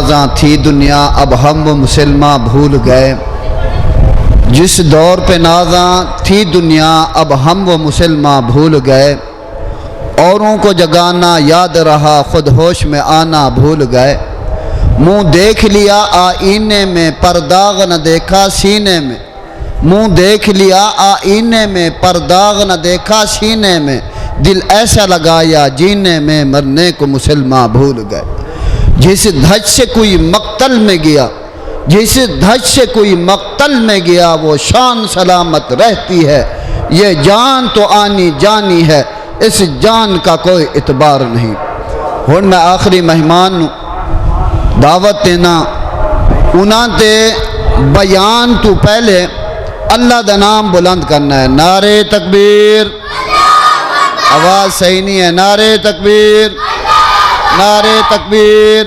نازاں تھی دنیا اب ہم و مسلماں بھول گئے، جس دور پہ نازاں تھی دنیا اب ہم و مسلماں بھول گئے، اوروں کو جگانا یاد رہا خود ہوش میں آنا بھول گئے، منہ دیکھ لیا آئینے میں پر داغ نہ دیکھا سینے میں، منہ دیکھ لیا آئینے میں پر داغ نہ دیکھا سینے میں، دل ایسا لگایا جینے میں مرنے کو مسلمان بھول گئے، جس دھج سے کوئی مقتل میں گیا، جس دھج سے کوئی مقتل میں گیا وہ شان سلامت رہتی ہے، یہ جان تو آنی جانی ہے اس جان کا کوئی اعتبار نہیں۔ ہن میں آخری مہمان نوں دعوت دینا انہاں تے بیان تو پہلے اللہ دا نام بلند کرنا ہے۔ نعرہ تکبیر، آواز صحیح نہیں ہے، نعرہ تکبیر، نعرہ تکبیر،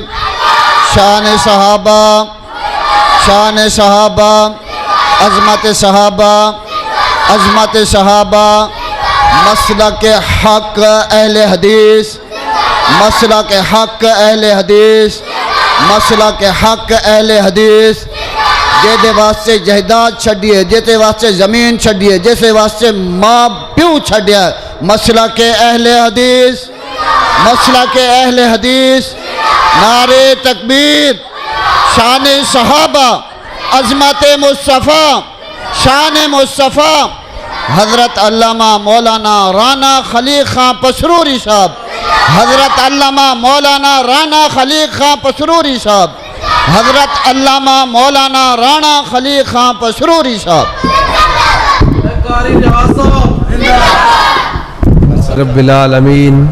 شان صحابہ، شان صحابہ، عظمت صحابہ، عظمت صحابہ، مسلک حق اہل حدیث، مسلک حق اہل حدیث، مسلک حق اہل حدیث، جیدے واسطے جہداد چھڑیے، جیدے واسطے زمین چھڑیے، جیسے واسطے ماں پیو چھڑیا، مسلک اہل حدیث، مسلک اہل حدیث، نعرہ تکبیر، شان صحابہ، عظمت مصطفیٰ، شان مصطفیٰ، حضرت علامہ مولانا رانا خلیق خان پسروری صاحب، حضرت علامہ مولانا رانا خلیق خان پسروری صاحب، حضرت علامہ مولانا رانا خلیق خان پسروری صاحب۔ رب العالمین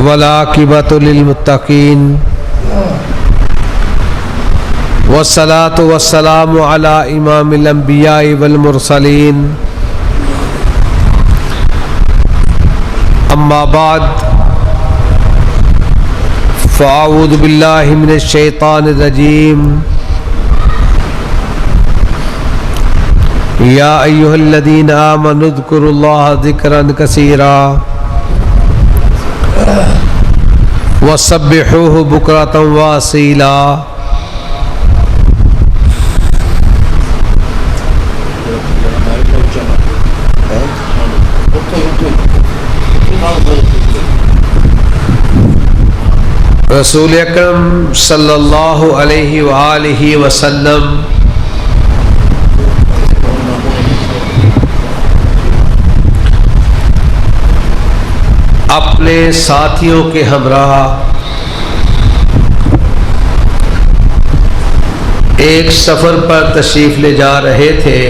والعاقبۃ للمتقین والصلاة والسلام علی امام الانبیاء والمرسلین، اما بعد فاعوذ باللہ من الشیطان الرجیم، یا ایہا الذین آمنوا اذکروا اللہ ذکرا کثیرا وسبحوہ بکرۃ واصیلا۔ رسول اکرم صلی اللہ علیہ وآلہ وسلم اپنے ساتھیوں کے ہمراہ ایک سفر پر تشریف لے جا رہے تھے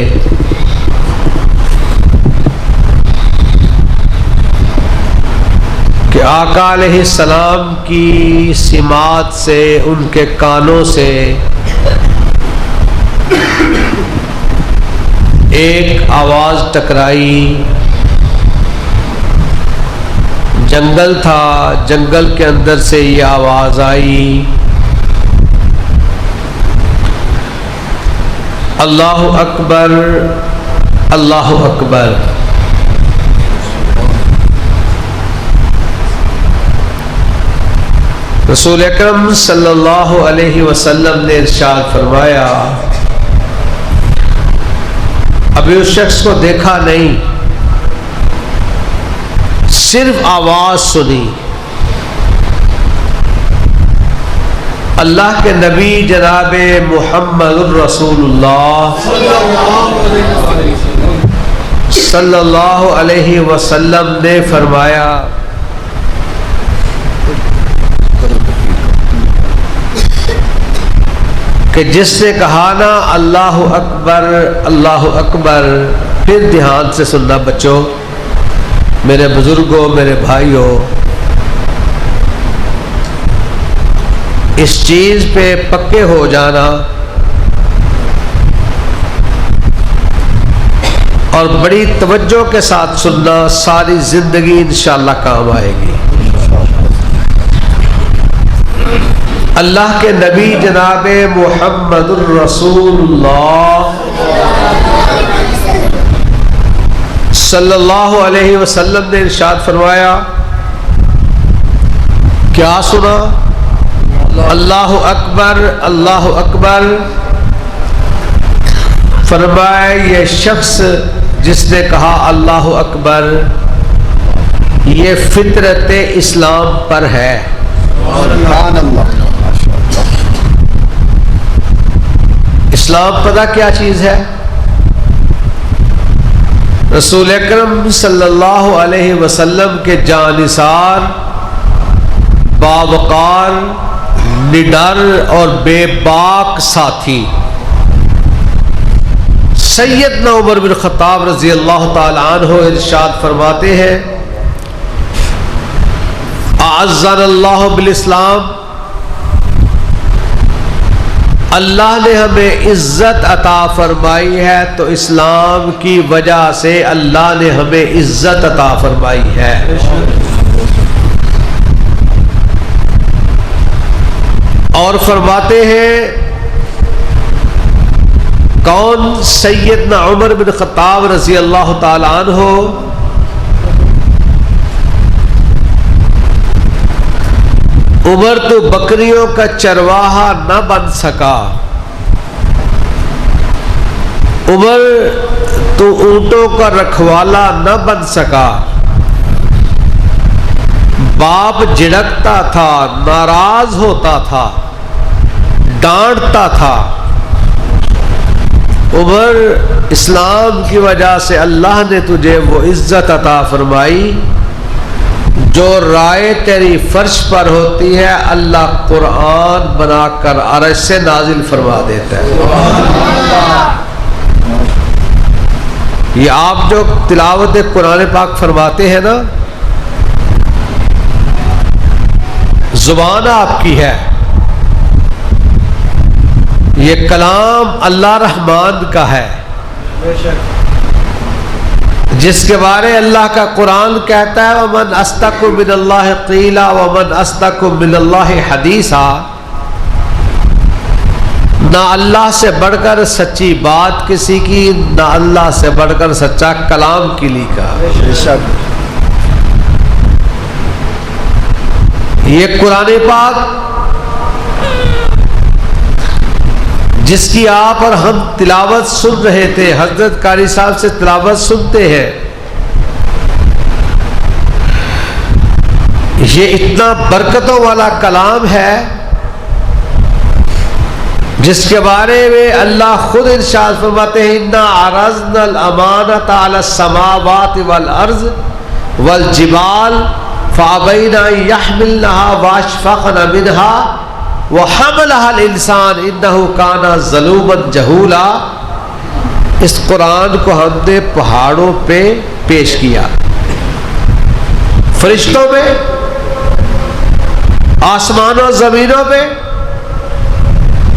کہ آقا علیہ السلام کی سماعت سے ان کے کانوں سے ایک آواز ٹکرائی۔ جنگل تھا، جنگل کے اندر سے یہ آواز آئی، اللہ اکبر، اللہ اکبر۔ رسول اکرم صلی اللہ علیہ وسلم نے ارشاد فرمایا، ابھی اس شخص کو دیکھا نہیں، صرف آواز سنی۔ اللہ کے نبی جناب محمد الرسول اللہ صلی اللہ علیہ وسلم نے فرمایا کہ جس نے کہا نا اللہ اکبر اللہ اکبر، پھر دھیان سے سننا بچوں، میرے بزرگوں، میرے بھائیوں، اس چیز پہ پکے ہو جانا اور بڑی توجہ کے ساتھ سننا، ساری زندگی انشاءاللہ کام آئے گی۔ اللہ کے نبی جناب محمد الرسول اللہ صلی اللہ علیہ وسلم نے ارشاد فرمایا کیا سنا؟ اللہ اکبر اللہ اکبر۔ فرمایا یہ شخص جس نے کہا اللہ اکبر یہ فطرت اسلام پر ہے۔ سبحان اللہ۔ اسلام پتہ کیا چیز ہے؟ رسول اکرم صلی اللہ علیہ وسلم کے جانثار، باوقار، نڈر اور بے باک ساتھی سیدنا عمر بن خطاب رضی اللہ تعالی عنہ ارشاد فرماتے ہیں اعزنا اللہ بالاسلام، اللہ نے ہمیں عزت عطا فرمائی ہے تو اسلام کی وجہ سے اللہ نے ہمیں عزت عطا فرمائی ہے۔ اور فرماتے ہیں کون؟ سیدنا عمر بن خطاب رضی اللہ تعالی عنہ۔ عمر تو بکریوں کا چرواہا نہ بن سکا، عمر تو اونٹوں کا رکھوالا نہ بن سکا، باپ جھڑکتا تھا، ناراض ہوتا تھا، ڈانٹتا تھا، عمر اسلام کی وجہ سے اللہ نے تجھے وہ عزت عطا فرمائی جو رائے تیری فرش پر ہوتی ہے اللہ قرآن بنا کر عرش سے نازل فرما دیتا ہے۔ یہ آپ جو تلاوت قرآن پاک فرماتے ہیں نا، زبان آپ کی ہے، یہ کلام اللہ رحمان کا ہے جس کے بارے اللہ کا قرآن کہتا ہے وَمَنْ أَصْدَقُ مِنَ اللَّهِ قِيلًا وَمَنْ أَصْدَقُ مِنَ اللَّهِ حَدِيثًا۔ نہ اللہ سے بڑھ کر سچی بات کسی کی، نہ اللہ سے بڑھ کر سچا کلام کسی کا۔ یہ قرآن پاک جس کی آپ اور ہم تلاوت سن رہے تھے، حضرت قاری صاحب سے تلاوت سنتے ہیں، یہ اتنا برکتوں والا کلام ہے جس کے بارے میں اللہ خود ارشاد فرماتے ہیں اِنَّا عَرَضْنَا الْأَمَانَةَ عَلَى السَّمَاوَاتِ وَالْأَرْضِ وَالْجِبَالِ فَأَبَيْنَ أَن يَحْمِلْنَهَا وَأَشْفَقْنَ مِنْهَا وَحَمَلَهَا الْإِنسَانُ إِنَّهُ كَانَ ظَلُومًا جَهُولًا۔ اس قرآن کو ہم نے پہاڑوں پہ پیش کیا، فرشتوں میں، آسمانوں زمینوں پہ،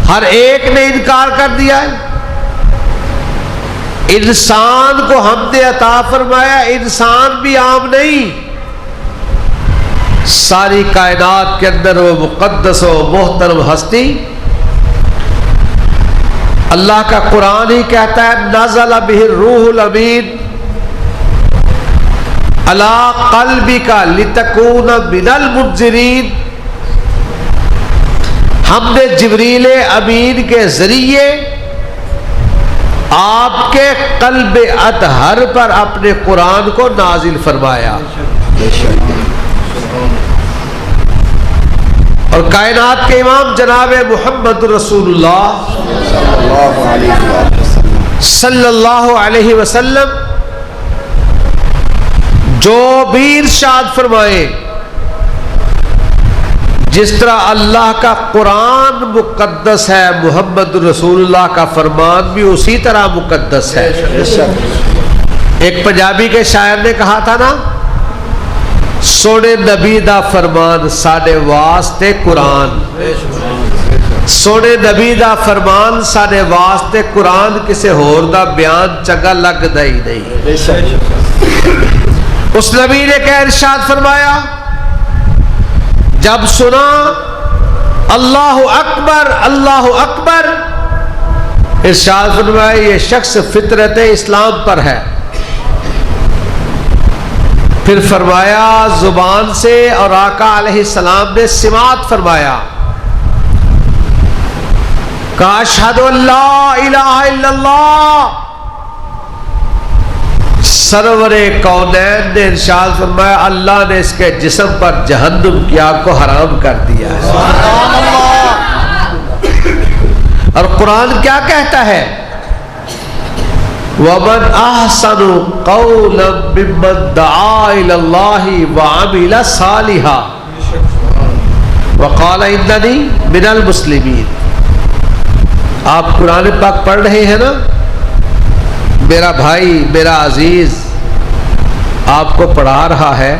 ہر ایک نے انکار کر دیا ہے۔ انسان کو ہم نے عطا فرمایا، انسان بھی عام نہیں، ساری کائنات کے اندر وہ مقدس و محترم ہستی، اللہ کا قرآن ہی کہتا ہے نزل بہ الروح الامین علی قلبک لتکون من المنذرین۔ ہم نے جبریل امین کے ذریعے آپ کے قلب اطہر پر اپنے قرآن کو نازل فرمایا، اور کائنات کے امام جناب محمد رسول اللہ صلی اللہ علیہ وسلم جو بھی ارشاد فرمائے، جس طرح اللہ کا قرآن مقدس ہے، محمد رسول اللہ کا فرمان بھی اسی طرح مقدس ہے۔ ایک پنجابی کے شاعر نے کہا تھا نا، سونے نبی دا فرمان ساڈے واسطے قرآن، سونے نبی دا فرمان ساڈے واسطے قرآن، کسے ہور دا بیان چنگا لگدا ہی نہیں۔ اس نبی نے کیا ارشاد فرمایا؟ جب سنا اللہ اکبر اللہ اکبر، ارشاد فرمایا یہ شخص فطرت اسلام پر ہے۔ پھر فرمایا زبان سے، اور آقا علیہ السلام نے سماعت فرمایا، کہا اشہد ان لا الہ الا اللہ۔ سرور کونین نے ارشاد فرمایا اللہ نے اس کے جسم پر جہنم کی آگ کو حرام کر دیا ہے۔ اور قرآن کیا کہتا ہے؟ وَمَنْ أَحْسَنُ قَوْلًا مِّمَّنْ دَعَا إِلَى اللَّهِ وَعَمِلَ صَالِحًا وَقَالَ إِنَّنِي مِنَ الْمُسْلِمِينَ۔ آپ قرآن پاک پڑھ رہے ہیں نا؟ میرا بھائی، میرا عزیز آپ کو پڑھا رہا ہے۔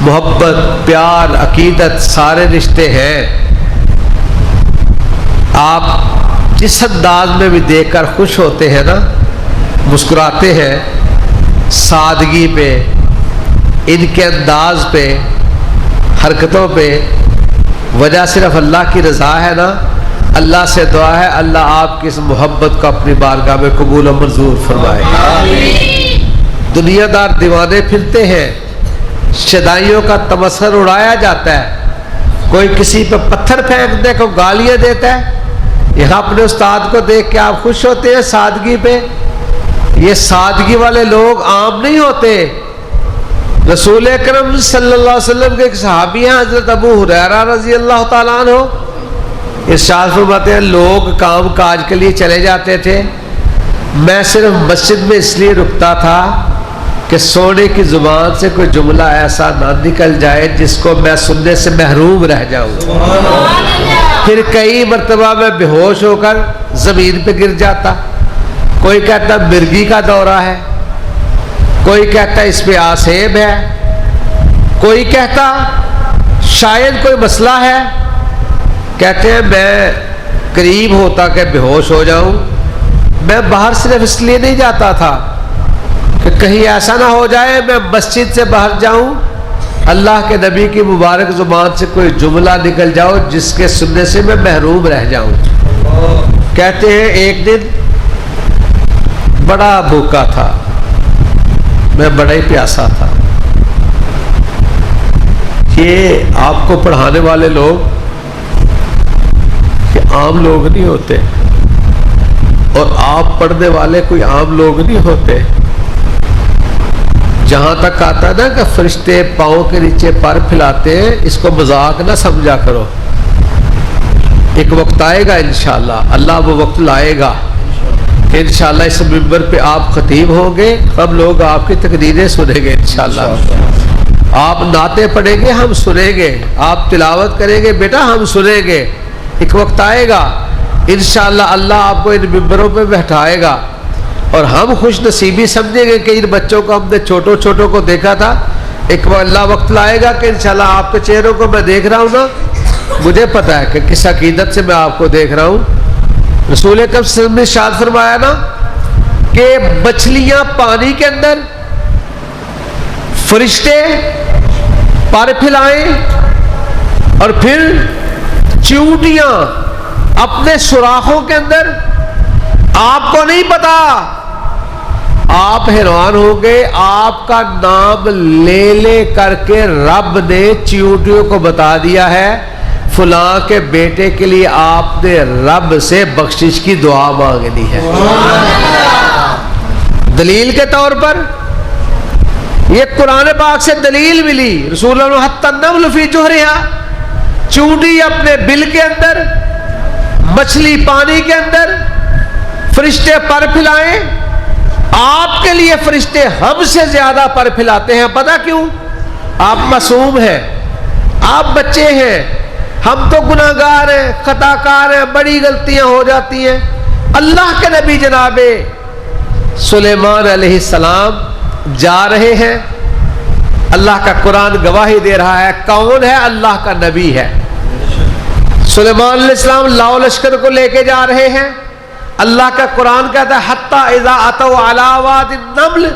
محبت، پیار، عقیدت سارے رشتے ہیں۔ آپ جس انداز میں بھی دیکھ کر خوش ہوتے ہیں نا، مسکراتے ہیں، سادگی پہ، ان کے انداز پہ، حرکتوں پہ، وجہ صرف اللہ کی رضا ہے نا۔ اللہ سے دعا ہے اللہ آپ کی اس محبت کو اپنی بارگاہ میں قبول و منظور فرمائے۔ دنیا دار دیوانے پھرتے ہیں، شدائیوں کا تمسخر اڑایا جاتا ہے، کوئی کسی پہ پتھر پھینک دے، کوئی گالیاں دیتا ہے۔ یہاں اپنے استاد کو دیکھ کے آپ خوش ہوتے ہیں سادگی پہ؟ یہ سادگی والے لوگ عام نہیں ہوتے۔ رسول اکرم صلی اللہ علیہ وسلم کے ایک صحابی ہیں حضرت ابو ہریرہ رضی اللہ تعالیٰ عنہ، ارشاد فرماتے ہیں لوگ کام کاج کے لیے چلے جاتے تھے، میں صرف مسجد میں اس لیے رکتا تھا کہ سونے کی زبان سے کوئی جملہ ایسا نہ نکل جائے جس کو میں سننے سے محروم رہ جاؤں۔ پھر کئی مرتبہ میں بے ہوش ہو کر زمین پہ گر جاتا، کوئی کہتا مرگی کا دورہ ہے، کوئی کہتا اس پہ آسیب ہے، کوئی کہتا شاید کوئی مسئلہ ہے۔ کہتے ہیں میں قریب ہوتا کہ بے ہوش ہو جاؤں، میں باہر صرف اس لیے نہیں جاتا تھا کہ کہیں ایسا نہ ہو جائے میں مسجد سے باہر جاؤں، اللہ کے نبی کی مبارک زبان سے کوئی جملہ نکل جاؤ جس کے سننے سے میں محروم رہ جاؤں۔ کہتے ہیں ایک دن بڑا بھوکا تھا، میں بڑا ہی پیاسا تھا۔ یہ آپ کو پڑھانے والے لوگ کہ عام لوگ نہیں ہوتے، اور آپ پڑھنے والے کوئی عام لوگ نہیں ہوتے۔ جہاں تک آتا نا کہ فرشتے پاؤں کے نیچے پر پھیلاتے ہیں، اس کو مذاق نہ سمجھا کرو۔ ایک وقت آئے گا انشاءاللہ، اللہ وہ وقت لائے گا کہ انشاءاللہ اس منبر پہ آپ خطیب ہوں گے، ہم لوگ آپ کی تقریریں سنیں گے انشاءاللہ۔ آپ نعتیں پڑھیں گے، ہم سنیں گے، آپ تلاوت کریں گے بیٹا، ہم سنیں گے۔ ایک وقت آئے گا انشاءاللہ اللہ آپ کو ان ممبروں پہ بٹھائے گا، اور ہم خوش نصیبی سمجھیں گے کہ ان بچوں کو ہم نے چھوٹوں کو دیکھا تھا۔ ایک اللہ وقت لائے گا کہ انشاءاللہ آپ کے چہروں کو میں دیکھ رہا ہوں نا، مجھے پتا ہے کہ کس عقیدت سے میں آپ کو دیکھ رہا ہوں۔ رسول اکرم صلی اللہ علیہ وسلم نے ارشاد فرمایا نا کہ مچھلیاں پانی کے اندر، فرشتے پر پھیلائیں، اور پھر چیونٹیاں اپنے سوراخوں کے اندر۔ آپ کو نہیں پتا، آپ حیران ہوں گے، آپ کا نام لے لے کر کے رب نے چیونٹیوں کو بتا دیا ہے فلاں کے بیٹے کے لیے آپ نے رب سے بخشش کی دعا مانگنی ہے۔ دلیل کے طور پر یہ قرآن پاک سے دلیل ملی۔ رسول اللہ حتی النمل فی جوہرہا، چونٹی اپنے بل کے اندر، مچھلی پانی کے اندر، فرشتے پر پھیلائیں۔ آپ کے لیے فرشتے ہم سے زیادہ پر پھیلاتے ہیں، پتہ کیوں؟ آپ معصوم ہیں، آپ بچے ہیں، ہم تو گناہگار ہیں، خطا کار ہیں، بڑی غلطیاں ہو جاتی ہیں۔ اللہ کے نبی جناب سلیمان علیہ السلام جا رہے ہیں، اللہ کا قرآن گواہی دے رہا ہے کون ہے؟ اللہ کا نبی ہے۔ سلیمان علیہ السلام لاؤ لشکر کو لے کے جا رہے ہیں، اللہ کا قرآن کہتا ہے حتی اذا اتوا علی واد النمل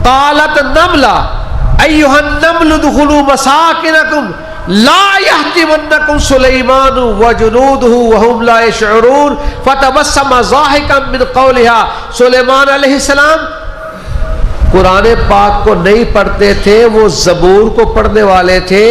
قالت النملہ ایھا النمل ادخلوا مساکنکم لا یحطمنکم سلیمان وجنودہ وہم لا یشعرون فتبسم ضاحکا من قولہا۔ سلیمان علیہ السلام قرآن پاک کو نہیں پڑھتے تھے، وہ زبور کو پڑھنے والے تھے،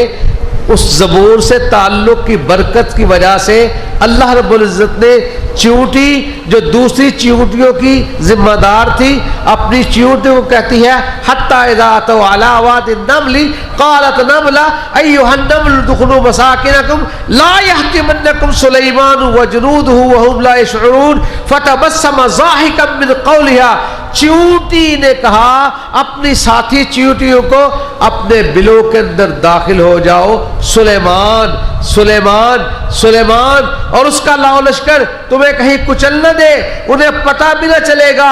اس زبور سے تعلق کی برکت کی وجہ سے اللہ رب العزت نے چیونٹی جو دوسری چیونٹیوں کی ذمہ دار تھی، اپنی چیونٹی کو کہتی ہے حتی اذا اتوا علی واد النمل قالت نملہ ایھا النمل ادخلوا مساکنکم لا یحطمنکم سلیمان وجنودہ وهم لا یشعرون فتبسم ضاحکا من قولها، چیونٹی نے کہا اپنی ساتھی چیونٹیوں کو اپنے بلوں کے اندر داخل ہو جاؤ، سلیمان سلیمان سلیمان، اور اس کا لاؤ لشکر تمہیں کہیں کچل نہ دے، انہیں پتہ بھی نہ چلے گا۔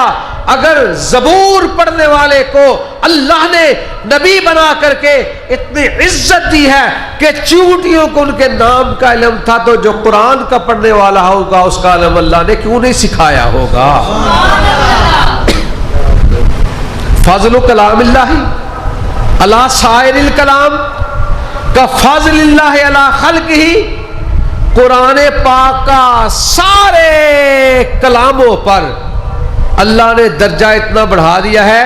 اگر زبور پڑھنے والے کو اللہ نے نبی بنا کر کے اتنی عزت دی ہے کہ چیونٹیوں کو ان کے نام کا علم تھا، تو جو قرآن کا پڑھنے والا ہوگا اس کا علم اللہ نے کیوں نہیں سکھایا ہوگا؟ فضل کلام اللہ علی سائر الکلام کا فضل اللہ علی خلقہ، قرآن پاک کا سارے کلاموں پر اللہ نے درجہ اتنا بڑھا دیا ہے۔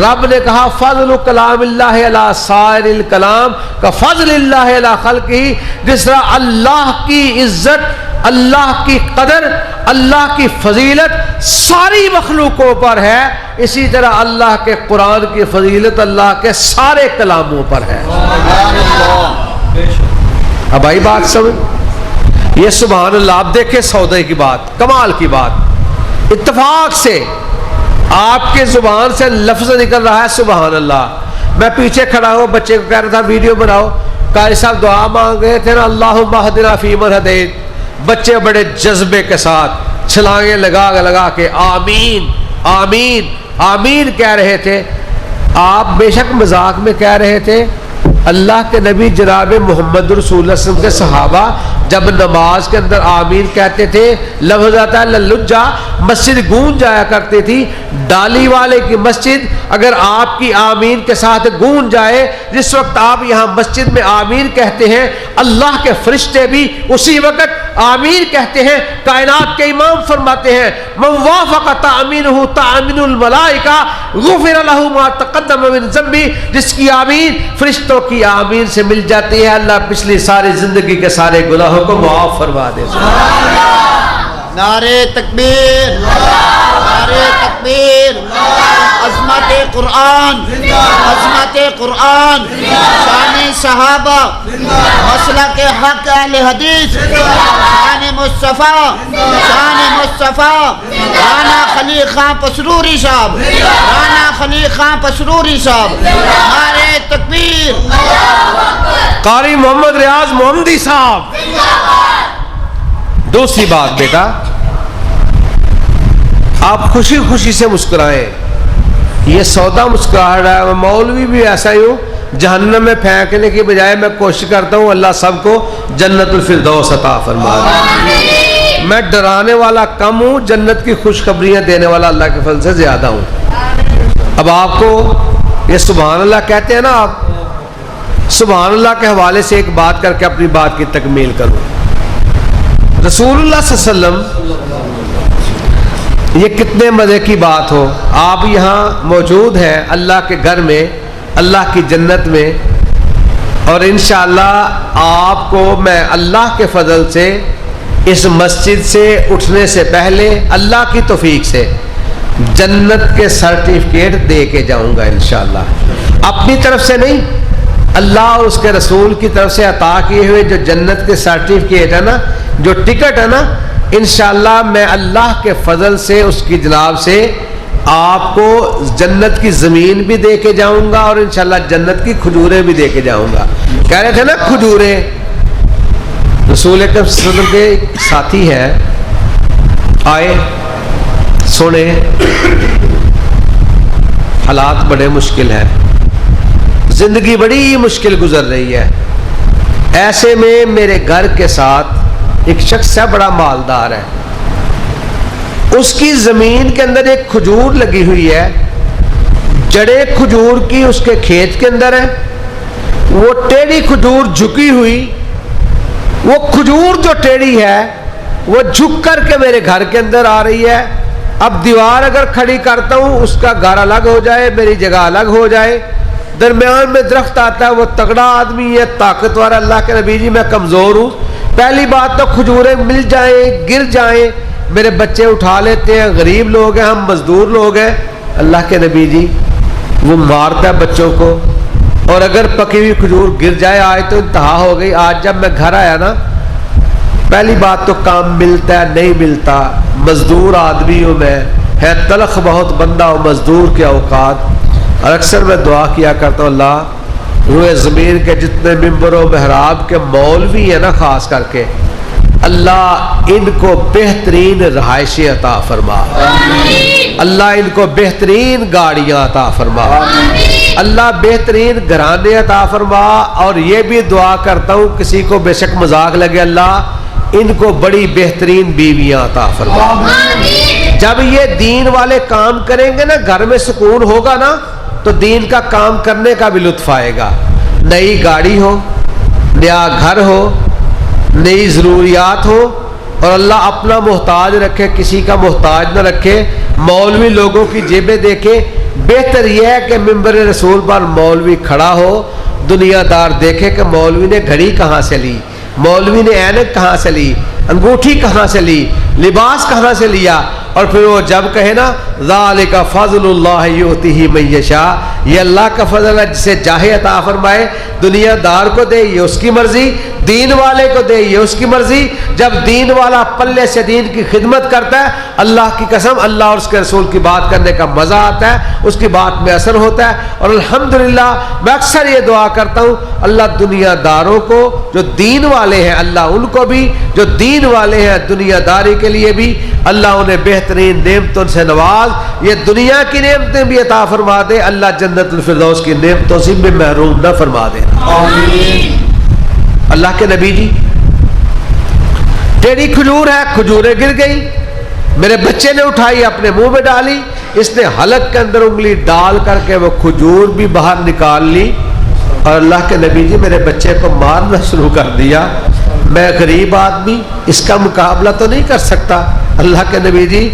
رب نے کہا فضل کلام اللہ علی سائر الکلام کا فضل اللہ علی خلقہ، جس طرح اللہ کی عزت، اللہ کی قدر، اللہ کی فضیلت ساری مخلوقوں پر ہے، اسی طرح اللہ کے قرآن کی فضیلت اللہ کے سارے کلاموں پر ہے۔ اب آئی بات سمجھ؟ یہ سبحان اللہ، آپ دیکھیں سودے کی بات، کمال کی بات، اتفاق سے آپ کے زبان سے لفظ نکل رہا ہے سبحان اللہ۔ میں پیچھے کھڑا ہوں، بچے کو کہہ رہا تھا ویڈیو بناؤ، قاری صاحب دعا مانگ رہے تھے نا، اللہم اہدنا فیمن ہدیت، بچے بڑے جذبے کے ساتھ چھلانگیں لگا لگا کے آمین آمین آمین کہہ رہے تھے۔ آپ بے شک مذاق میں کہہ رہے تھے، اللہ کے نبی جناب محمد رسول اللہ صلی اللہ علیہ وسلم کے صحابہ جب نماز کے اندر آمین کہتے تھے، لفظ آتا ہے للجا، مسجد گونج جایا کرتی تھی۔ ڈالی والے کی مسجد اگر آپ کی آمین کے ساتھ گونج جائے، جس وقت آپ یہاں مسجد میں آمین کہتے ہیں، اللہ کے فرشتے بھی اسی وقت آمین کہتے ہیں۔ کائنات کے امام فرماتے ہیں من وافق تأمینہ تأمین الملائکہ غفر لہ ما تقدم من ذنبہ، جس کی آمین فرشتوں کی آمین سے مل جاتی ہے، اللہ پچھلی ساری زندگی کے سارے گناہوں کو معاف فرما دے۔ نعرے تکبیر، نعرے تکبیر، عظمت قرآن، عظمت قرآن، شان صحابہ، مسلک حق اہل حدیث، شان مصطفیٰ، شان مصطفیٰ، رانا خلیل خان پسروری صاحب، رانا خلیل خان پسروری صاحب، نعرے تکبیر، قاری محمد ریاض محمدی صاحب۔ دوسری بات بیٹا، آپ خوشی خوشی سے مسکرائیں، یہ سودا مسکراہٹ ہے۔ میں مولوی بھی ایسا ہی ہوں، جہنم میں پھینکنے کی بجائے میں کوشش کرتا ہوں اللہ سب کو جنت الفردوس عطا فرما دے۔ میں ڈرانے والا کم ہوں، جنت کی خوشخبریاں دینے والا اللہ کے فضل سے زیادہ ہوں۔ اب آپ کو یہ سبحان اللہ کہتے ہیں نا، آپ سبحان اللہ کے حوالے سے ایک بات کر کے اپنی بات کی تکمیل کروں۔ رسول اللہ صلی اللہ علیہ وسلم، یہ کتنے مزے کی بات ہو، آپ یہاں موجود ہیں اللہ کے گھر میں، اللہ کی جنت میں، اور انشاءاللہ آپ کو میں اللہ کے فضل سے اس مسجد سے اٹھنے سے پہلے اللہ کی توفیق سے جنت کے سرٹیفکیٹ دے کے جاؤں گا انشاءاللہ، اپنی طرف سے نہیں، اللہ اور اس کے رسول کی طرف سے عطا کیے ہوئے جو جنت کے سرٹیفکیٹ ہے نا، جو ٹکٹ ہے نا، انشاءاللہ میں اللہ کے فضل سے اس کی جناب سے آپ کو جنت کی زمین بھی دے کے جاؤں گا، اور انشاءاللہ جنت کی کھجوریں بھی دے کے جاؤں گا۔ کہہ رہے تھے نا کھجوریں، رسول اکرم صلی اللہ علیہ وسلم کے ساتھی ہیں، آئے سنے، حالات بڑے مشکل ہیں، زندگی بڑی مشکل گزر رہی ہے، ایسے میں میرے گھر کے ساتھ ایک شخص ہے، بڑا مالدار ہے، اس کی زمین کے اندر ایک کھجور لگی ہوئی ہے، جڑے کھجور کی اس کے کھیت کے اندر ہے، وہ ٹیڑھی کھجور جھکی ہوئی، وہ کھجور جو ٹیڑھی ہے وہ جھک کر کے میرے گھر کے اندر آ رہی ہے، اب دیوار اگر کھڑی کرتا ہوں اس کا گھر الگ ہو جائے, میری جگہ الگ ہو جائے, درمیان میں درخت آتا ہے, وہ تگڑا آدمی ہے, طاقتور. اللہ کے نبی جی میں کمزور ہوں. پہلی بات تو کھجوریں مل جائیں, گر جائیں, میرے بچے اٹھا لیتے ہیں, غریب لوگ ہیں, ہم مزدور لوگ ہیں. اللہ کے نبی جی وہ مارتا ہے بچوں کو, اور اگر پکی ہوئی کھجور گر جائے آج تو انتہا ہو گئی. آج جب میں گھر آیا نا, پہلی بات تو کام ملتا ہے نہیں ملتا, مزدور آدمی ہوں میں, ہے تلخ بہت بندہ ہوں مزدور کے اوقات. اور اکثر میں دعا کیا کرتا ہوں, اللہ روئے زمین کے جتنے ممبر و محراب کے مولوی ہیں نا خاص کر کے, اللہ ان کو بہترین رہائشیں عطا فرما, اللہ ان کو بہترین گاڑیاں عطا فرما, اللہ بہترین گھرانے عطا فرما. اور یہ بھی دعا کرتا ہوں کسی کو بے شک مذاق لگے, اللہ ان کو بڑی بہترین بیویاں عطا فرما. جب یہ دین والے کام کریں گے نا, گھر میں سکون ہوگا نا, تو دین کا کام کرنے کا بھی لطف آئے گا. نئی گاڑی ہو, نیا گھر ہو, نئی ضروریات ہو, اور اللہ اپنا محتاج رکھے, کسی کا محتاج نہ رکھے. مولوی لوگوں کی جیبیں دیکھے, بہتر یہ ہے کہ ممبر رسول پر مولوی کھڑا ہو, دنیا دار دیکھے کہ مولوی نے گھڑی کہاں سے لی, مولوی نے اینک کہاں سے لی, انگوٹھی کہاں سے لی, لباس کہاں سے لیا. اور پھر وہ جب کہے نا ذالک فضل اللہ یؤتیہ من یشاء, یہ اللہ کا فضل ہے جسے چاہے عطا فرمائے. دنیا دار کو دے یہ اس کی مرضی, دین والے کو دے یہ اس کی مرضی. جب دین والا پلے سے دین کی خدمت کرتا ہے, اللہ کی قسم اللہ اور اس کے رسول کی بات کرنے کا مزہ آتا ہے, اس کی بات میں اثر ہوتا ہے. اور الحمدللہ میں اکثر یہ دعا کرتا ہوں, اللہ دنیا داروں کو جو دین والے ہیں, اللہ ان کو بھی جو دین والے ہیں دنیا داری کے لیے بھی اللہ انہیں بہترین نعمتوں سے نواز. یہ دنیا کی نعمتیں بھی عطا فرما دے, اللہ جنت الفردوس کی نعمتوں سے بھی محروم نہ فرما دے. آمین. اللہ کے نبی جی ٹیڑھی کھجور ہے, کھجوریں گر گئی, میرے بچے نے اٹھائی اپنے منہ میں ڈالی, اس نے حلق کے اندر انگلی ڈال کر کے وہ کھجور بھی باہر نکال لی, اور اللہ کے نبی جی میرے بچے کو مارنا شروع کر دیا. میں غریب آدمی اس کا مقابلہ تو نہیں کر سکتا. اللہ کے نبی جی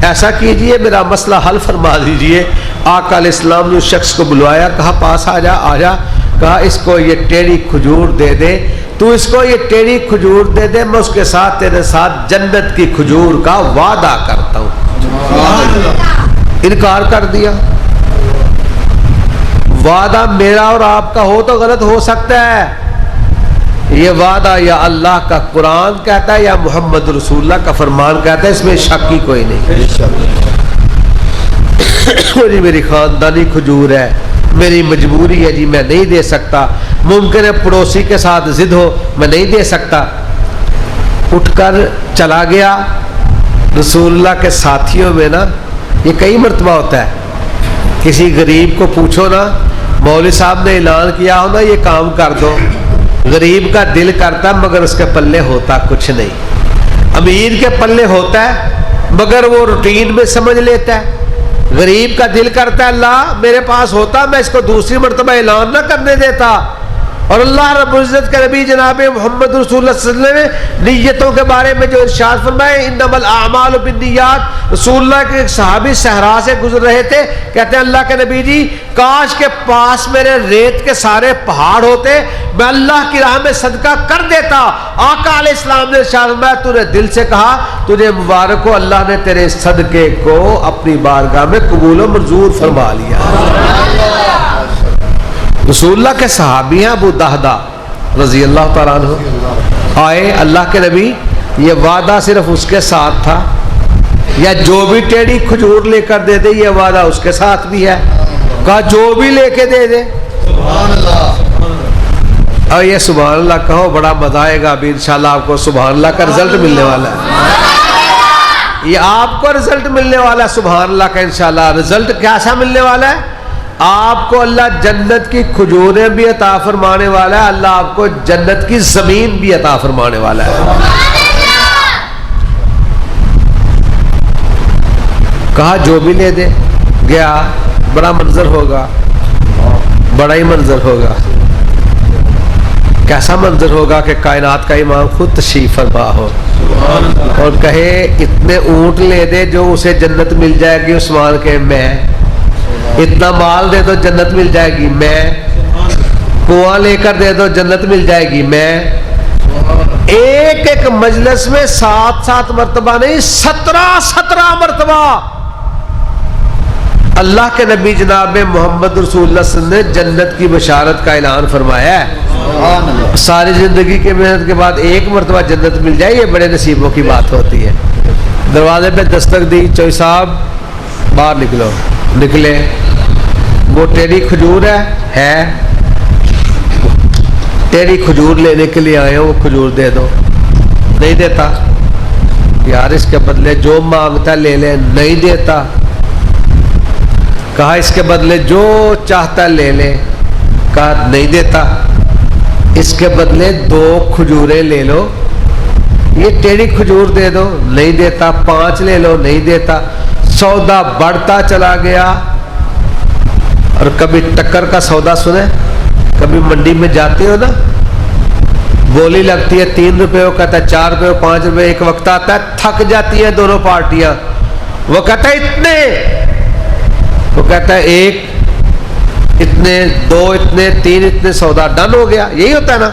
ایسا کیجئے میرا مسئلہ حل فرما دیجئے. آقا علیہ السلام نے اس شخص کو بلوایا, کہا پاس آ جا, کہا اس کو یہ ٹیڑھی کھجور دے دے, تو اس کو یہ ٹیڑھی کھجور دے دے, میں اس کے ساتھ تیرے ساتھ جنت کی کھجور کا وعدہ کرتا ہوں. انکار کر دیا. وعدہ میرا اور آپ کا ہو تو غلط ہو سکتا ہے, یہ وعدہ یا اللہ کا قرآن کہتا ہے یا محمد رسول اللہ کا فرمان کہتا ہے, اس میں شک کی کوئی نہیں. میری خاندانی کھجور ہے, میری مجبوری ہے جی, میں نہیں دے سکتا. ممکن ہے پڑوسی کے ساتھ ضد ہو, میں نہیں دے سکتا. اٹھ کر چلا گیا. رسول اللہ کے ساتھیوں میں نا یہ کئی مرتبہ ہوتا ہے, کسی غریب کو پوچھو نا, مولوی صاحب نے اعلان کیا ہو نا یہ کام کر دو, غریب کا دل کرتا مگر اس کے پلے ہوتا کچھ نہیں. امیر کے پلے ہوتا ہے مگر وہ روٹین میں سمجھ لیتا ہے. غریب کا دل کرتا ہے اللہ میرے پاس ہوتا میں اس کو دوسری مرتبہ اعلان نہ کرنے دیتا. اور اللہ رب العزت کے نبی جناب محمد رسول اللہ صلی اللہ علیہ وسلم نے نیتوں کے بارے میں جو ارشاد فرمائے, انما الاعمال بالنیات. رسول اللہ کے ایک صحابی صحرا سے گزر رہے تھے, کہتے ہیں اللہ کے نبی جی کاش کے پاس میرے ریت کے سارے پہاڑ ہوتے, میں اللہ کی راہ میں صدقہ کر دیتا. آقا علیہ السلام نے ارشاد فرمایا تو نے دل سے کہا, تجھے مبارک ہو, اللہ نے تیرے صدقے کو اپنی بارگاہ میں قبول و منظور فرما لیا. رسول اللہ کے صحابی ہیں ابو دہدہ رضی اللہ تعالیٰ عنہ آئے, اللہ کے نبی یہ وعدہ صرف اس کے ساتھ تھا یا جو بھی ٹیڑھی کھجور لے کر دے دے یہ وعدہ اس کے ساتھ بھی ہے؟ کہا جو بھی لے کے دے دے. سبحان اللہ. اور یہ سبحان اللہ کہو, بڑا مزہ آئے گا ابھی انشاءاللہ آپ کو سبحان اللہ کا رزلٹ ملنے والا ہے. یہ آپ کو رزلٹ ملنے والا ہے سبحان اللہ کا انشاءاللہ. رزلٹ کیسا ملنے والا ہے؟ آپ کو اللہ جنت کی کھجوریں بھی عطا فرمانے والا ہے, اللہ آپ کو جنت کی زمین بھی عطا فرمانے والا ہے. کہا جو بھی لے دے. گیا, بڑا منظر ہوگا, بڑا ہی منظر ہوگا. کیسا منظر ہوگا کہ کائنات کا امام خود تشریف فرما ہو اور کہے اتنے اونٹ لے دے جو اسے جنت مل جائے گی عثمان کے، میں اتنا مال دے دو جنت مل جائے گی، میں کنواں لے کر دے دو جنت مل جائے گی، میں ایک ایک مجلس میں 7 مرتبہ نہیں 17 مرتبہ اللہ کے نبی جناب محمد رسول اللہ صلی اللہ علیہ وسلم نے جنت کی بشارت کا اعلان فرمایا ہے۔ ساری زندگی کے محنت کے بعد ایک مرتبہ جنت مل جائے، یہ بڑے نصیبوں کی بات ہوتی ہے۔ دروازے پہ دستک دی، چوئی صاحب باہر نکلو، نکلے، وہ ٹیڑھی کھجور ہے ٹیڑھی کھجور لینے کے لیے آئے ہو، وہ کھجور دے دو، نہیں دیتا، یار اس کے بدلے جو مانگتا لے لے، نہیں دیتا، کہا اس کے بدلے جو چاہتا لے لے، کہا نہیں دیتا، اس کے بدلے 2 کھجوریں لے لو، یہ ٹیڑھی کھجور دے دو، نہیں دیتا، 5 لے لو، نہیں دیتا، سودا بڑھتا چلا گیا۔ اور کبھی ٹکر کا سودا سنے، کبھی منڈی میں جاتے ہو نا، بولی لگتی ہے 3 روپے، وہ کہتا ہے 4 روپے، 5 روپے، ایک وقت آتا ہے تھک جاتی ہیں دونوں پارٹیاں، وہ کہتا ہے اتنے، وہ کہتا ہے 1 اتنے، 2 اتنے، 3 اتنے، سودا ڈن ہو گیا۔ یہی ہوتا ہے نا،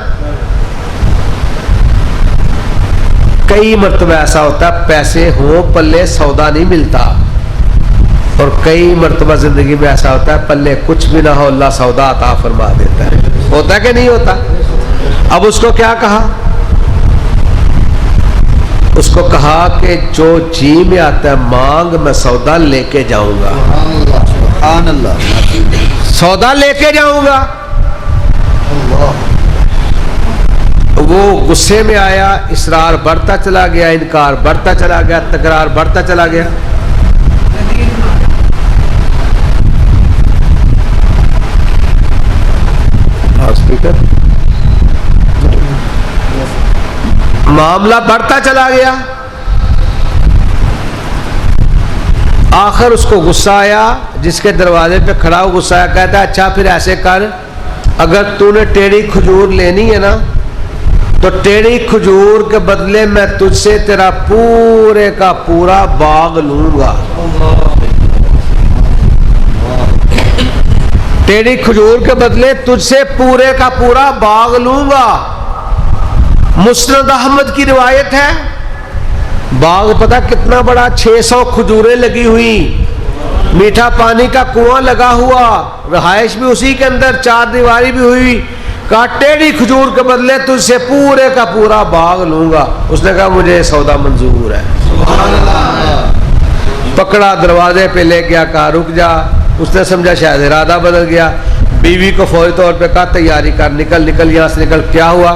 کئی مرتبہ ایسا ہوتا ہے پیسے ہوں پلے سودا نہیں ملتا، اور کئی مرتبہ زندگی میں ایسا ہوتا ہے پلے کچھ بھی نہ ہو اللہ سودا عطا فرما دیتا ہے۔ ہوتا کہ نہیں ہوتا؟ اب اس کو کیا کہا؟ اس کو کہا کہ جو جی میں آتا ہے مانگ، میں سودا لے کے جاؤں گا، سبحان اللہ، سودا لے کے جاؤں گا۔ وہ غصے میں آیا، اصرار بڑھتا چلا گیا، انکار بڑھتا چلا گیا، تکرار بڑھتا چلا گیا۔ معاملہ بڑھتا چلا گیا، آخر اس کو غصہ آیا، جس کے دروازے پہ کھڑا ہو غصہ آیا، کہتا ہے اچھا پھر ایسے کر، اگر تو نے ٹیڑھی کھجور لینی ہے نا تو ٹیڑھی کھجور کے بدلے میں تجھ سے تیرا پورے کا پورا باغ لوں گا، ٹیڑھی کھجور کے بدلے تجھ سے پورے کا پورا باغ لوں گا۔ مسند احمد کی روایت ہے، باغ پتہ کتنا بڑا، 600 کھجوریں لگی ہوئی، میٹھا پانی کا کنواں لگا ہوا، رہائش بھی اسی کے اندر، 4 دیواری بھی ہوئی، کہا ٹیڑھی کھجور کے بدلے تجھ سے پورے کا پورا باغ لوں گا۔ اس نے کہا مجھے سودا منظور ہے، پکڑا دروازے پہ لے گیا، کہا رک جا، اس نے سمجھا شاید ارادہ بدل گیا، بیوی کو فوری طور پہ کہا تیاری کر، نکل نکل یہاں سے نکل۔ کیا ہوا؟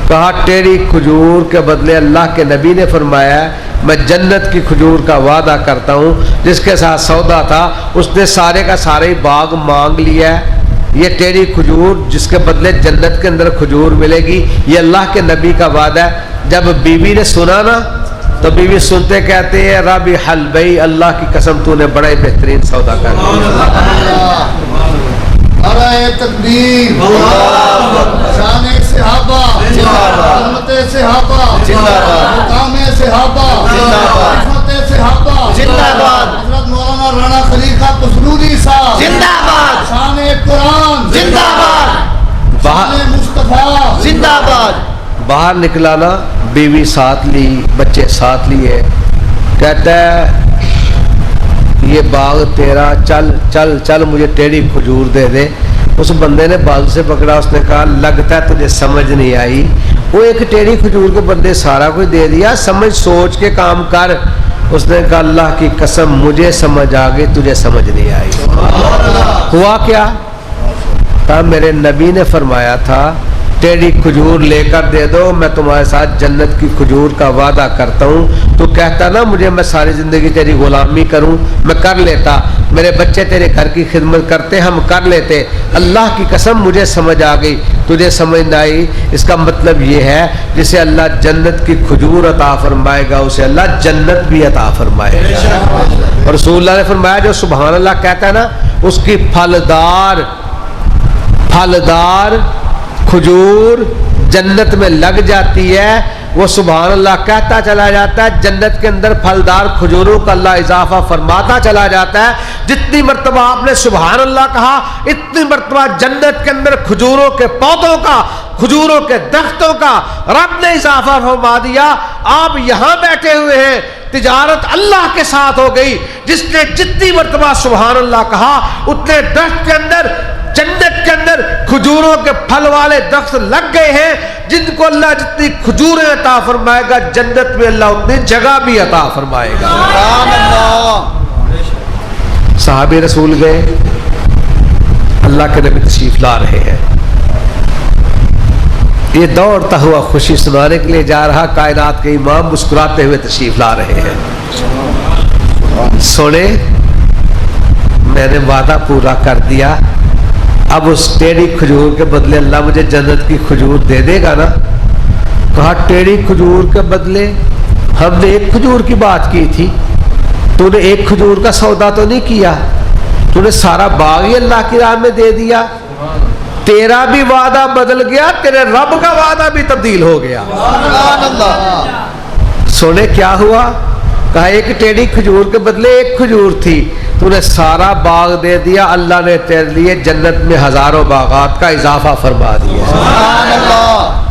کہا ٹیڑھی کھجور کے بدلے اللہ کے نبی نے فرمایا ہے میں جنت کی کھجور کا وعدہ کرتا ہوں، جس کے ساتھ سودا تھا اس نے سارے کا سارا ہی باغ مانگ لیا ہے، یہ ٹیڑھی کھجور جس کے بدلے جنت کے اندر کھجور ملے گی، یہ اللہ کے نبی کا وعدہ ہے۔ جب بیوی نے سنا نا تو بیوی سنتے کہتے ہیں ربی حل بھائی، اللہ کی قسم تو نے بڑا ہی بہترین سودا کر دیا۔ نعرہ تکبیر، شان صحابہ، حرمت صحابہ، مقام صحابہ، عظمت صحابہ، حضرت مولانا رانا خلیفہ قصوری صاحب زندہ باد، شان قرآن زندہ باد، شان مصطفیٰ زندہ باد۔ باہر نکلا نا، بیوی ساتھ لی، بچے ساتھ لیے، کہتا ہے یہ باغ تیرا، چل چل چل مجھے ٹیڑھی کھجور دے دے۔ اس بندے نے بازو سے پکڑا، اس نے کہا لگتا ہے تجھے سمجھ نہیں آئی، وہ ایک ٹیڑھی کھجور کے بندے سارا کچھ دے دیا، سمجھ سوچ کے کام کر۔ اس نے کہا اللہ کی قسم مجھے سمجھ آ گئی، تجھے سمجھ نہیں آئی۔ ہوا کیا تھا؟ میرے نبی نے فرمایا تھا ٹیڑھی کھجور لے کر دے دو، میں تمہارے ساتھ جنت کی کھجور کا وعدہ کرتا ہوں۔ تو کہتا نا مجھے میں ساری زندگی تیری غلامی کروں، میں کر لیتا، میرے بچے تیرے گھر کی خدمت کرتے ہم کر لیتے، اللہ کی قسم مجھے سمجھ آ گئی، تجھے سمجھ نہ آئی۔ اس کا مطلب یہ ہے جسے اللہ جنت کی کھجور عطا فرمائے گا اسے اللہ جنت بھی عطا فرمائے گا۔ اور رسول اللہ نے فرمایا جو سبحان اللہ کہتا ہے نا، اس کی پھلدار کھجور جنت میں لگ جاتی ہے، وہ سبحان اللہ کہتا چلا جاتا ہے، جنت کے اندر پھلدار کھجوروں کا اللہ اضافہ فرماتا چلا جاتا ہے۔ جتنی مرتبہ آپ نے سبحان اللہ کہا اتنی مرتبہ جنت کے اندر کھجوروں کے پودوں کا، کھجوروں کے درختوں کا رب نے اضافہ فرما دیا۔ آپ یہاں بیٹھے ہوئے ہیں، تجارت اللہ کے ساتھ ہو گئی۔ جس نے جتنی مرتبہ سبحان اللہ کہا اتنے درخت کے اندر، جنت کے اندر کھجوروں کے پھل والے درخت لگ گئے ہیں، جن کو اللہ جتنی کھجوریں عطا فرمائے گا جنت میں اللہ اتنی جگہ بھی عطا فرمائے گا۔ سبحان اللہ۔ صحابہ رسول گئے، اللہ کے نبی تشریف لا رہے ہیں، یہ دوڑتا ہوا خوشی سنانے کے لیے جا رہا، کائنات کے امام مسکراتے ہوئے تشریف لا رہے ہیں۔ سونے میں نے وعدہ پورا کر دیا، اب اس ٹیڑھی کھجور کے بدلے اللہ مجھے جنت کی کھجور دے دے گا نا؟ کہا ٹیڑھی کھجور کے بدلے ہم نے ایک کھجور کی بات کی تھی، تو نے ایک کھجور کا سودا تو نہیں کیا، تو نے سارا باغ ہی اللہ کی راہ میں دے دیا، تیرا بھی وعدہ بدل گیا، تیرے رب کا وعدہ بھی تبدیل ہو گیا۔ سبحان اللہ۔ سونے کیا ہوا؟ کہا ایک ٹیڑھی کھجور کے بدلے ایک کھجور تھی، تو نے سارا باغ دے دیا، اللہ نے تیرے لیے جنت میں ہزاروں باغات کا اضافہ فرما دیا۔ سبحان اللہ۔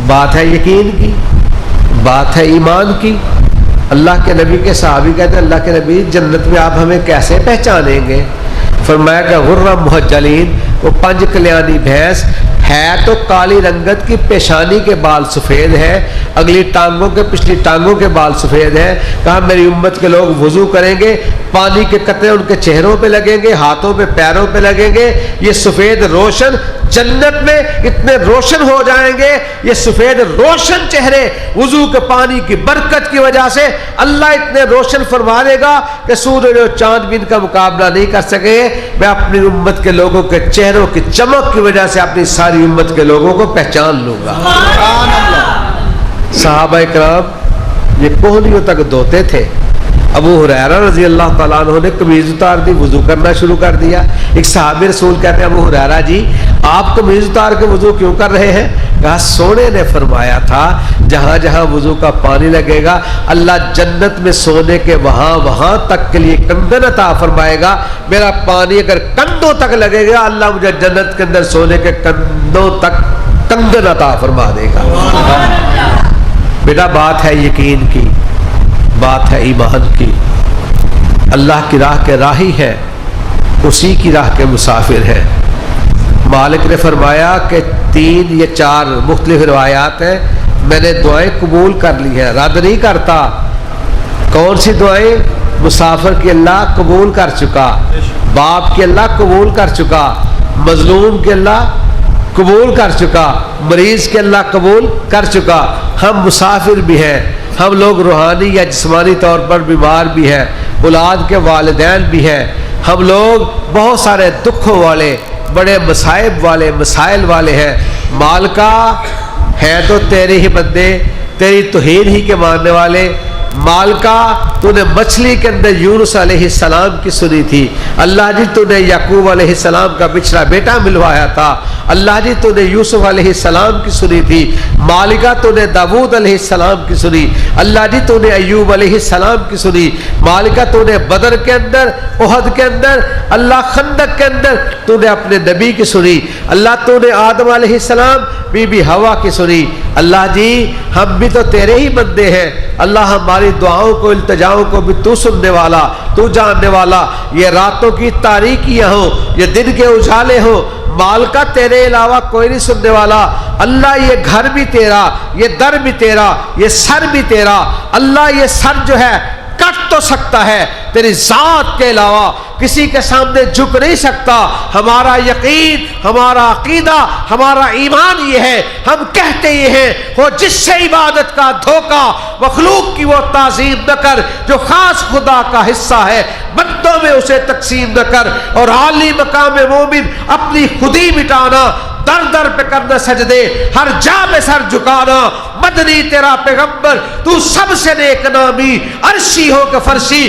بات ہے یقین کی، بات ہے ایمان کی۔ اللہ کے نبی کے صحابی کہتے ہیں اللہ کے نبی جنت میں آپ ہمیں کیسے پہچانیں گے؟ فرمایا کہ غرم محجلین، وہ پنج کلیانی بھینس ہے تو کالی رنگت کی، پیشانی کے بال سفید ہے، اگلی ٹانگوں کے پچھلی ٹانگوں کے بال سفید ہیں۔ کہا میری امت کے لوگ وضو کریں گے، پانی کے قطرے ان کے چہروں پہ لگیں گے، ہاتھوں پہ پیروں پہ لگیں گے، یہ سفید روشن جنت میں اتنے روشن ہو جائیں گے، یہ سفید روشن چہرے وضو کے پانی کی برکت کی وجہ سے اللہ اتنے روشن فرما دے گا کہ سورج اور چاند بھی ان کا مقابلہ نہیں کر سکے۔ میں اپنی امت کے لوگوں کے چہروں کی چمک کی وجہ سے اپنی ساری امت کے لوگوں کو پہچان لوں گا۔ صحابہ کرام یہ کوہنیوں تک دھوتے تھے، ابو ہریرہ رضی اللہ تعالیٰ عنہ نے قمیض اتار دی، وضو کرنا شروع کر دیا۔ ایک صحابی رسول کہتے ہیں ابو ہریرہ جی آپ قمیض اتار کے وضو کیوں کر رہے ہیں؟ کہا سونے نے فرمایا تھا جہاں جہاں وضو کا پانی لگے گا اللہ جنت میں سونے کے وہاں تک کے لیے کندن عطا فرمائے گا، میرا پانی اگر کندھوں تک لگے گا اللہ مجھے جنت کے اندر سونے کے کندھوں تک کندن عطا فرما دے گا۔ بیٹا بات ہے یقین کی، بات ہے ایمان کی، اللہ کی راہ کے راہی ہے، اسی کی راہ کے مسافر ہیں۔ مالک نے فرمایا کہ 3 یا 4 مختلف روایات ہیں، میں نے دعائیں قبول کر لی ہیں، رد نہیں کرتا۔ کون سی دعائیں؟ مسافر کی اللہ قبول کر چکا، باپ کی اللہ قبول کر چکا، مظلوم کی اللہ قبول کر چکا، مریض کے اللہ قبول کر چکا۔ ہم مسافر بھی ہیں، ہم لوگ روحانی یا جسمانی طور پر بیمار بھی ہیں، اولاد کے والدین بھی ہیں، ہم لوگ بہت سارے دکھوں والے، بڑے مصائب والے، مسائل والے ہیں۔ مال کا ہے تو تیرے ہی بندے، تیری توہین ہی کے ماننے والے۔ مال کا تو نے مچھلی کے اندر یونس علیہ السلام کی سنی تھی، اللہ جی تو نے یعقوب علیہ السلام کا بچھڑا بیٹا ملوایا تھا، اللہ جی تو نے یوسف علیہ السلام کی سنی تھی۔ مالکہ تو نے داود علیہ السلام کی سنی، اللہ جی تو نے ایوب علیہ السلام کی سنی۔ مالکہ تو نے بدر کے اندر، احد کے اندر، اللہ خندق کے اندر تو نے اپنے نبی کی سنی، اللہ تو نے آدم علیہ السلام بی بی حوا کی سنی۔ اللہ جی ہم بھی تو تیرے ہی بندے ہیں، اللہ ہماری دعاؤں کو، التجاؤں کو بھی تو سننے والا، تو جاننے والا۔ یہ راتوں کی تاریکیاں ہوں، یہ دن کے اجالے ہوں، مال کا تیرے علاوہ کوئی نہیں سننے والا۔ اللہ یہ گھر بھی تیرا، یہ در بھی تیرا، یہ سر بھی تیرا۔ اللہ یہ سر جو ہے کٹ تو سکتا ہے، تیری ذات کے علاوہ کسی کے سامنے جھک نہیں سکتا۔ ہمارا یقین، ہمارا عقیدہ، ہمارا ایمان یہ ہے، ہم کہتے یہ ہیں وہ جس سے عبادت کا دھوکہ، مخلوق کی وہ تعظیم نہ کر جو خاص خدا کا حصہ ہے، بندوں میں اسے تقسیم نہ کر، اور عالی مقام مومن اپنی خودی مٹانا، در در پہ کرنا سجدے، ہر جا میں سر جھکانا، مدنی تیرا پیغمبر تو سب سے نیک نامی، عرشی ہو کہ فرشی،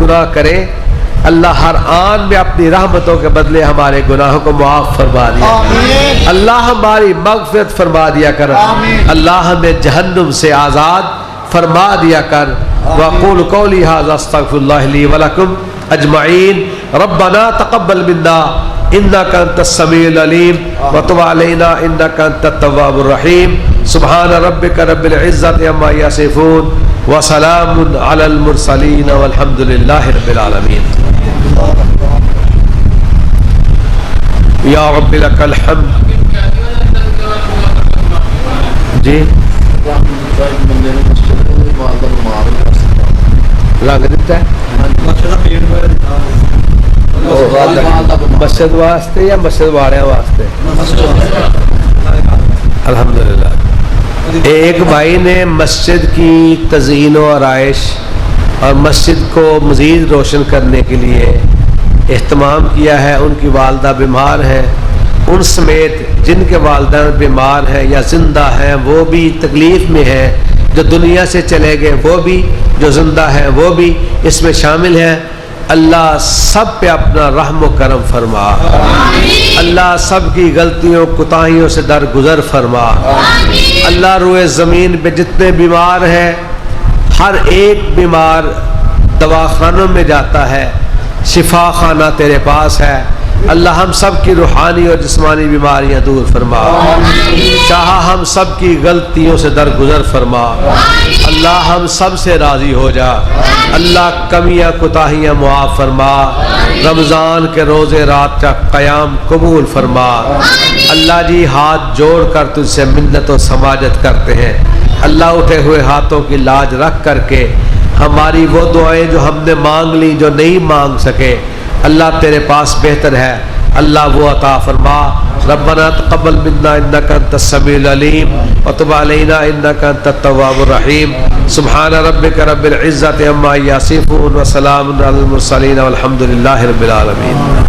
گناہ کریں اللہ ہر آن میں اپنی رحمتوں کے بدلے ہمارے گناہوں کو معاف فرما دیا آمین اللہ ہماری مغفرت فرما دیا کر آمین اللہ ہمیں جہنم سے آزاد فرما دیا کر وَقُولُ قَوْلِي هَذَا اسْتَغْفِرُ اللَّهَ لِي وَلَكُمْ أَجْمَعِينَ رَبَّنَا تَقَبَّلْ مِنَّا إِنَّكَ أَنْتَ السَّمِيعُ الْعَلِيمُ وَتُبْ عَلَيْنَا إِنَّكَ أَنْتَ التَّوَّابُ الرَّحِيمُ سُبْحَانَ رَبِّكَ رَبِّ الْعِزَّةِ عَمَّا يَصِفُونَ وَسَلَامٌ عَلَى الْمُرْسَلِينَ وَالْحَمْدُ لِلَّهِ رَبِّ الْعَالَمِينَ یا رب لک الحمد جی لگ دیتا ہے مسجد واسطے یا مسجد والیاں واسطے الحمدللہ ایک بھائی نے مسجد کی تزئین و آرائش اور مسجد کو مزید روشن کرنے کے لیے اہتمام کیا ہے ان کی والدہ بیمار ہیں ان سمیت جن کے والدین بیمار ہیں یا زندہ ہیں وہ بھی تکلیف میں ہیں جو دنیا سے چلے گئے وہ بھی جو زندہ ہیں وہ بھی اس میں شامل ہیں اللہ سب پہ اپنا رحم و کرم فرما اللہ سب کی غلطیوں کوتاہیوں سے درگزر فرما اللہ روئے زمین پہ جتنے بیمار ہیں ہر ایک بیمار دواخانوں میں جاتا ہے شفا خانہ تیرے پاس ہے اللہ ہم سب کی روحانی اور جسمانی بیماریاں دور فرما شاہ ہم سب کی غلطیوں سے درگزر فرما اللہ ہم سب سے راضی ہو جا اللہ کمیاں کوتاہیاں معاف فرما رمضان کے روزے رات کا قیام قبول فرما اللہ جی ہاتھ جوڑ کر تجھ سے منت و سماجت کرتے ہیں اللہ اٹھے ہوئے ہاتھوں کی لاج رکھ کر کے ہماری وہ دعائیں جو ہم نے مانگ لی جو نہیں مانگ سکے اللہ تیرے پاس بہتر ہے اللہ وہ عطا فرما ربنا تقبل منا انک انت السمیع العلیم وتب علینا انک انت التواب الرحیم سبحان ربک رب العزۃ عما یصفون وسلام علی المرسلین والحمد للہ رب العالمین